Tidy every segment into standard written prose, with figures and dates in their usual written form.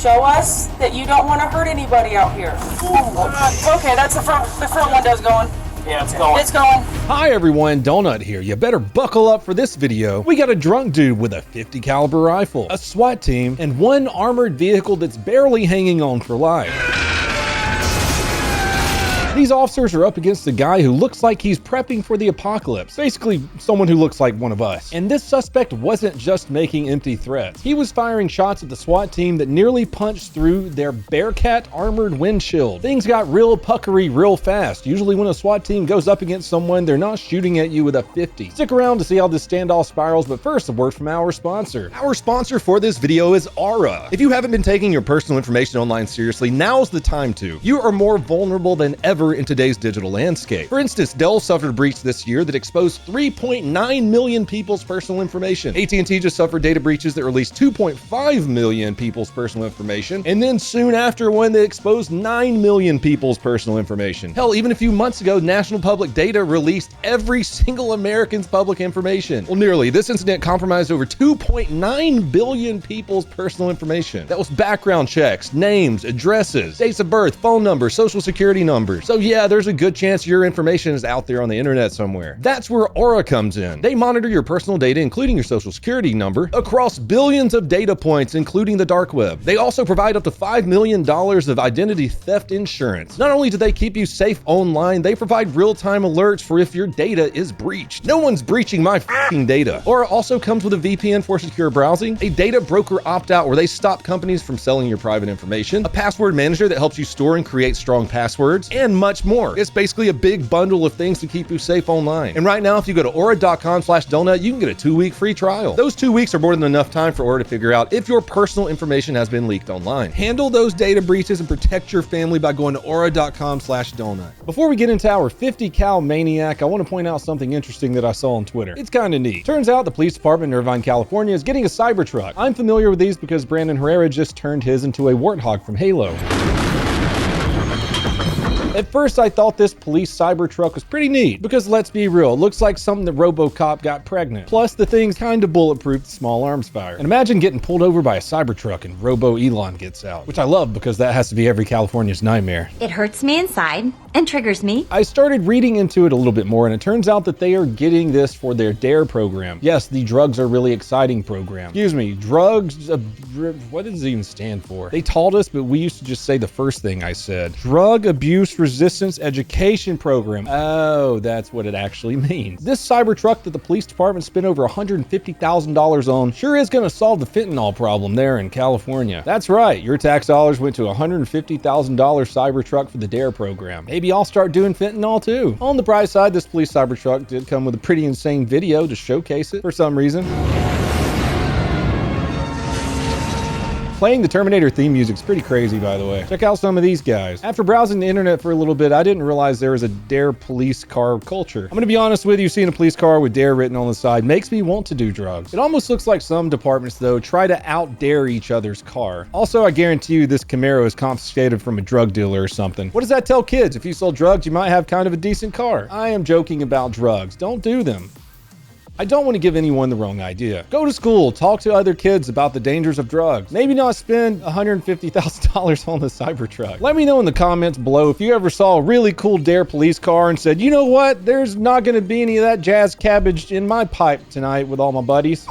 show us that you don't want to hurt anybody out here. Okay, that's the front window's going. Yeah, it's going. It's going. Hi everyone, Donut here. You better buckle up for this video. We got a drunk dude with a .50 caliber rifle, a SWAT team, and one armored vehicle that's barely hanging on for life. These officers are up against a guy who looks like he's prepping for the apocalypse. Basically, someone who looks like one of us. And this suspect wasn't just making empty threats. He was firing shots at the SWAT team that nearly punched through their Bearcat armored windshield. Things got real puckery real fast. Usually when a SWAT team goes up against someone, they're not shooting at you with a .50. Stick around to see how this standoff spirals, but first a word from our sponsor. Our sponsor for this video is Aura. If you haven't been taking your personal information online seriously, now's the time to. You are more vulnerable than ever in today's digital landscape. For instance, Dell suffered a breach this year that exposed 3.9 million people's personal information. AT&T just suffered data breaches that released 2.5 million people's personal information, and then soon after one that exposed 9 million people's personal information. Hell, even a few months ago, National Public Data released every single American's public information. Well, nearly. This incident compromised over 2.9 billion people's personal information. That was background checks, names, addresses, dates of birth, phone numbers, social security numbers. So yeah, there's a good chance your information is out there on the internet somewhere. That's where Aura comes in. They monitor your personal data, including your social security number, across billions of data points, including the dark web. They also provide up to $5 million of identity theft insurance. Not only do they keep you safe online, they provide real-time alerts for if your data is breached. No one's breaching my f***ing data. Aura also comes with a VPN for secure browsing, a data broker opt-out where they stop companies from selling your private information, a password manager that helps you store and create strong passwords, and much more. It's basically a big bundle of things to keep you safe online. And right now, if you go to aura.com/donut, you can get a 2-week free trial. Those 2 weeks are more than enough time for Aura to figure out if your personal information has been leaked online. Handle those data breaches and protect your family by going to aura.com/donut. Before we get into our 50 cal maniac, I want to point out something interesting that I saw on Twitter. It's kind of neat. Turns out the police department in Irvine, California is getting a Cybertruck. I'm familiar with these because Brandon Herrera just turned his into a warthog from Halo. At first, I thought this police Cybertruck was pretty neat, because let's be real, it looks like something that RoboCop got pregnant. Plus, the thing's kind of bulletproof to small arms fire. And imagine getting pulled over by a Cybertruck and Robo-Elon gets out, which I love because that has to be every Californian's nightmare. It hurts me inside and triggers me. I started reading into it a little bit more, and it turns out that they are getting this for their DARE program. Yes, the Drugs Are Really Exciting program. Excuse me, drugs, what does it even stand for? They taught us, but we used to just say the first thing I said. Drug Abuse Resistance Education Program. Oh, that's what it actually means. This Cybertruck that the police department spent over $150,000 on sure is going to solve the fentanyl problem there in California. That's right, your tax dollars went to a $150,000 Cybertruck for the DARE program. Maybe I'll start doing fentanyl too. On the bright side, this police Cybertruck did come with a pretty insane video to showcase it for some reason. Playing the Terminator theme music's pretty crazy, by the way. Check out some of these guys. After browsing the internet for a little bit, I didn't realize there was a DARE police car culture. I'm gonna be honest with you, seeing a police car with DARE written on the side makes me want to do drugs. It almost looks like some departments, though, try to out-dare each other's car. Also, I guarantee you this Camaro is confiscated from a drug dealer or something. What does that tell kids? If you sell drugs, you might have kind of a decent car. I am joking about drugs. Don't do them. I don't want to give anyone the wrong idea. Go to school, talk to other kids about the dangers of drugs. Maybe not spend $150,000 on the Cybertruck. Let me know in the comments below if you ever saw a really cool DARE police car and said, you know what, there's not going to be any of that jazz cabbage in my pipe tonight with all my buddies.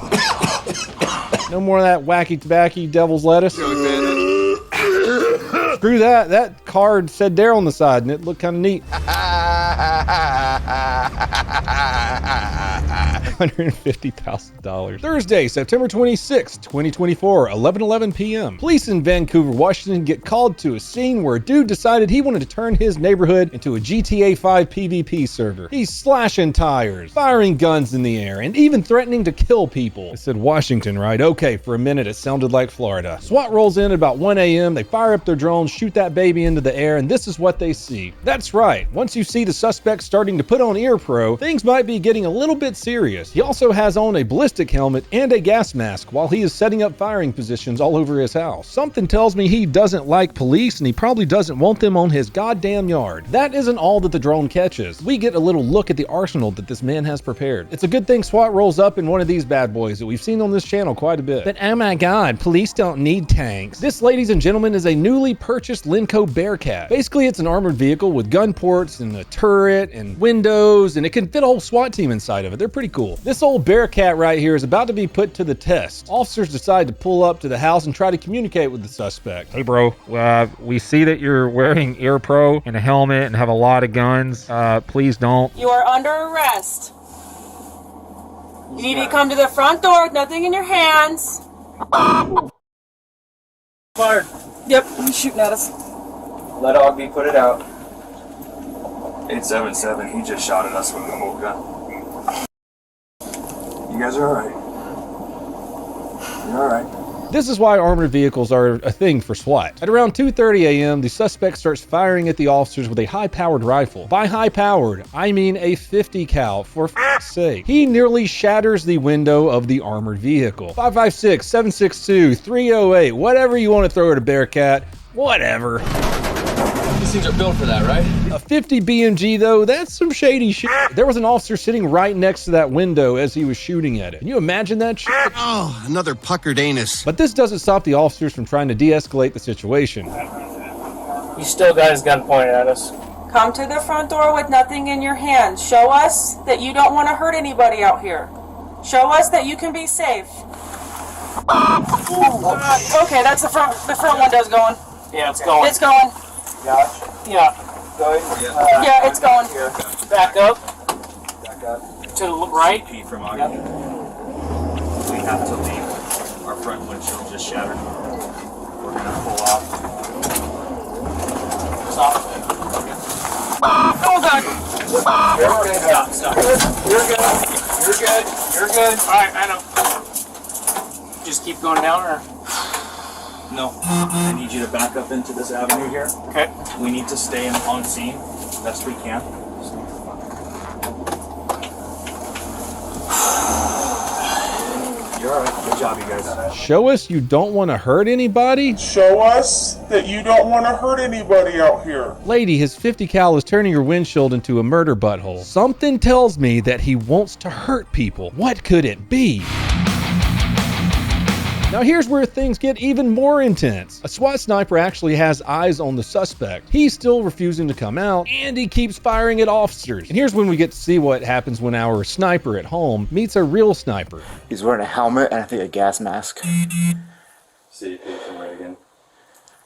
No more of that wacky tobacco devil's lettuce. Screw that. That card said DARE on the side and it looked kind of neat. $150,000. Thursday, September 26, 2024, 11:11 p.m. Police in Vancouver, Washington get called to a scene where a dude decided he wanted to turn his neighborhood into a GTA 5 PvP server. He's slashing tires, firing guns in the air, and even threatening to kill people. I said Washington, right? Okay, for a minute it sounded like Florida. SWAT rolls in at about 1 a.m. They fire up their drones, shoot that baby into the air, and this is what they see. That's right. Once you see the suspect starting to put on ear pro, things might be getting a little bit serious. dangerous. He also has on a ballistic helmet and a gas mask while he is setting up firing positions all over his house. Something tells me he doesn't like police and he probably doesn't want them on his goddamn yard. That isn't all that the drone catches. We get a little look at the arsenal that this man has prepared. It's a good thing SWAT rolls up in one of these bad boys that we've seen on this channel quite a bit. But oh my god, police don't need tanks. This, ladies and gentlemen, is a newly purchased Lenco Bearcat. Basically, it's an armored vehicle with gun ports and a turret and windows, and it can fit a whole SWAT team inside of it. They're pretty cool. This old Bearcat right here is about to be put to the test. Officers decide to pull up to the house and try to communicate with the suspect. Hey bro, we see that you're wearing Ear Pro and a helmet and have a lot of guns. Please don't. You are under arrest. You need to come to the front door with nothing in your hands. Fired. Yep, he's shooting at us. Let Ogby put it out. 877, he just shot at us with a whole gun. You guys are alright. You're alright. This is why armored vehicles are a thing for SWAT. At around 2:30 a.m., the suspect starts firing at the officers with a high-powered rifle. By high-powered, I mean a 50 cal, for f***'s sake. He nearly shatters the window of the armored vehicle. 556-762-308, whatever you want to throw at a Bearcat, whatever. These things are built for that, right? A 50 BMG though, that's some shady shit. There was an officer sitting right next to that window as he was shooting at it. Can you imagine that shit? Oh, another puckered anus. But this doesn't stop the officers from trying to de-escalate the situation. You still got his gun pointed at us. Come to the front door with nothing in your hands. Show us that you don't want to hurt anybody out here. Show us that you can be safe. Okay, that's the front window's going. Yeah, it's going. It's going. Yeah. Yeah. Go ahead. Yeah, it's going. Back up. Back up. To the right. P from Ogden. We have to leave. Our front windshield just shattered. We're gonna pull off. Stop. Oh god. You're good. Stop. You're good. You're good. You're good. All right, I know. Just keep going down, or? No. I need you to back up into this avenue here. Okay. We need to stay on scene best we can. You're alright. Good job, you guys. Show us you don't want to hurt anybody? Show us that you don't want to hurt anybody out here. Lady, his 50 cal is turning your windshield into a murder butthole. Something tells me that he wants to hurt people. What could it be? Now here's where things get even more intense. A SWAT sniper actually has eyes on the suspect. He's still refusing to come out, and he keeps firing at officers. And here's when we get to see what happens when our sniper at home meets a real sniper. He's wearing a helmet and I think a gas mask. City Payson Reagan.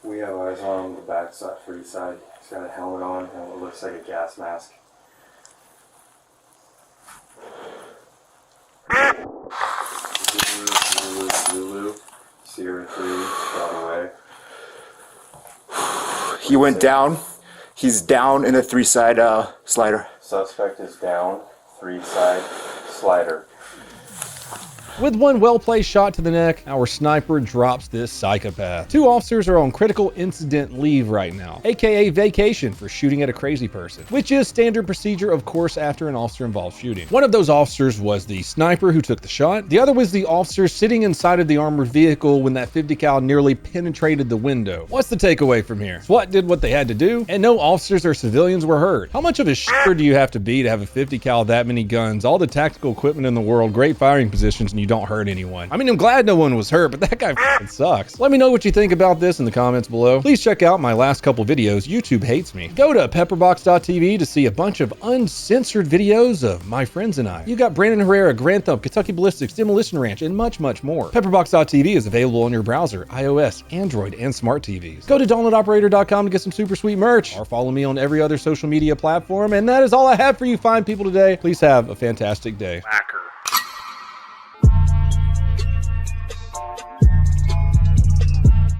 We have eyes on the back side, free side. He's got a helmet on and what looks like a gas mask. Zulu, Sierra 3, got away. He went down. He's down in a 3-side slider. Suspect is down, 3-side slider. With one well-placed shot to the neck, our sniper drops this psychopath. 2 officers are on critical incident leave right now, aka vacation for shooting at a crazy person, which is standard procedure, of course, after an officer-involved shooting. One of those officers was the sniper who took the shot. The other was the officer sitting inside of the armored vehicle when that 50 cal nearly penetrated the window. What's the takeaway from here? SWAT did what they had to do, and no officers or civilians were hurt. How much of a shitter do you have to be to have a 50 cal, that many guns, all the tactical equipment in the world, great firing positions, and you don't hurt anyone? I mean, I'm glad no one was hurt, but that guy f***ing sucks. Let me know what you think about this in the comments below. Please check out my last couple videos. YouTube hates me. Go to pepperbox.tv to see a bunch of uncensored videos of my friends and I. You got Brandon Herrera, Grand Thump, Kentucky Ballistics, Demolition Ranch, and much, much more. Pepperbox.tv is available on your browser, iOS, Android, and smart TVs. Go to downloadoperator.com to get some super sweet merch, or follow me on every other social media platform. And that is all I have for you fine people today. Please have a fantastic day.